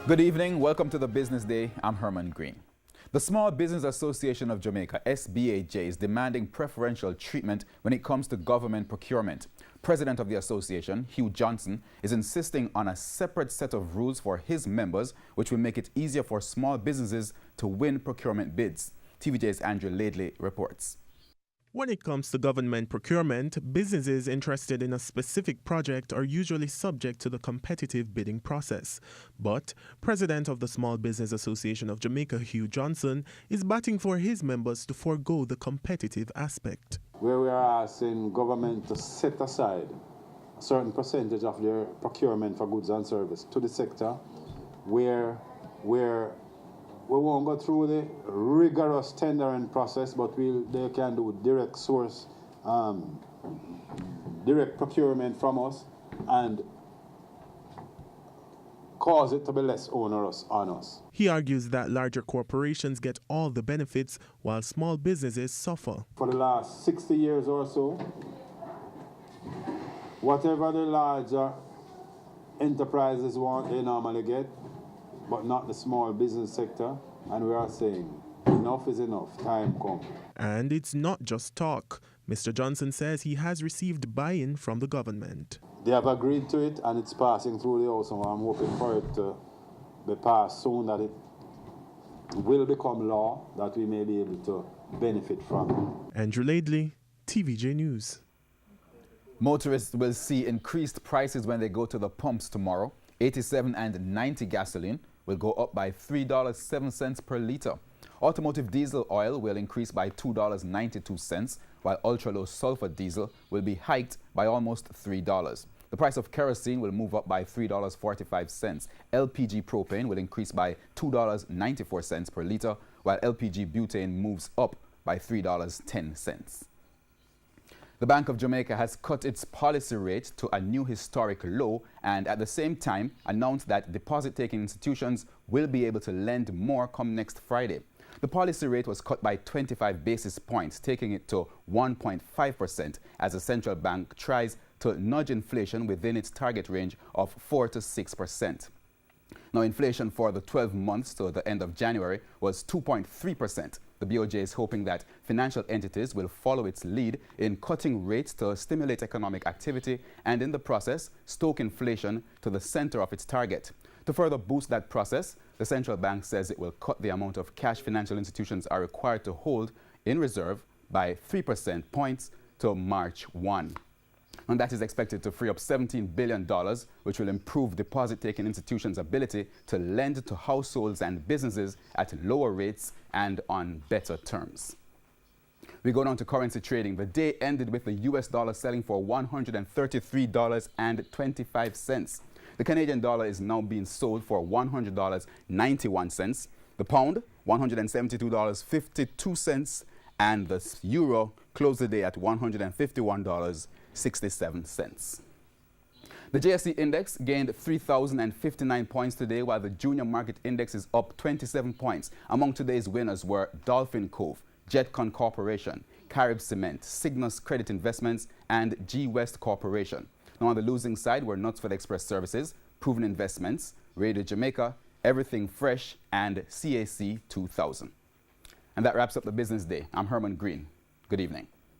Good evening. Welcome to the Business Day. I'm Herman Green. The Small Business Association of Jamaica, SBAJ, is demanding preferential treatment when it comes to government procurement. President of the association, Hugh Johnson, is insisting on a separate set of rules for his members, which will make it easier for small businesses to win procurement bids. TVJ's Andrew Laidley reports. When it comes to government procurement, businesses interested in a specific project are usually subject to the competitive bidding process. But President of the Small Business Association of Jamaica, Hugh Johnson, is batting for his members to forego the competitive aspect. Where we are asking government to set aside a certain percentage of their procurement for goods and service to the sector where we won't go through the rigorous tendering process, but they can do direct source, direct procurement from us and cause it to be less onerous on us. He argues that larger corporations get all the benefits while small businesses suffer. For the last 60 years or so, whatever the larger enterprises want, they normally get, but not the small business sector, and we are saying enough is enough, time comes. And it's not just talk. Mr. Johnson says he has received buy-in from the government. They have agreed to it and it's passing through the House, and I'm hoping for it to be passed soon, that it will become law, that we may be able to benefit from. Andrew Laidley, TVJ News. Motorists will see increased prices when they go to the pumps tomorrow. 87 and 90 gasoline will go up by $3.07 per litre. Automotive diesel oil will increase by $2.92, while ultra-low sulfur diesel will be hiked by almost $3. The price of kerosene will move up by $3.45. LPG propane will increase by $2.94 per litre, while LPG butane moves up by $3.10. The Bank of Jamaica has cut its policy rate to a new historic low and at the same time announced that deposit-taking institutions will be able to lend more come next Friday. The policy rate was cut by 25 basis points, taking it to 1.5% as the central bank tries to nudge inflation within its target range of 4 to 6%. Now, inflation for the 12 months to the end of January was 2.3%. The BOJ is hoping that financial entities will follow its lead in cutting rates to stimulate economic activity and in the process stoke inflation to the center of its target. To further boost that process, the central bank says it will cut the amount of cash financial institutions are required to hold in reserve by 3% points to March 1. And that is expected to free up $17 billion, which will improve deposit-taking institutions' ability to lend to households and businesses at lower rates and on better terms. We go down to currency trading. The day ended with the US dollar selling for $133.25. The Canadian dollar is now being sold for $100.91. The pound, $172.52. And the euro closed the day at $151.67. The JSE index gained 3,059 points today, while the junior market index is up 27 points. Among today's winners were Dolphin Cove, Jetcon Corporation, Carib Cement, Cygnus Credit Investments, and G West Corporation. Now on the losing side were Knutsford Express Services, Proven Investments, Radio Jamaica, Everything Fresh, and CAC 2000. And that wraps up the Business Day. I'm Herman Green. Good evening.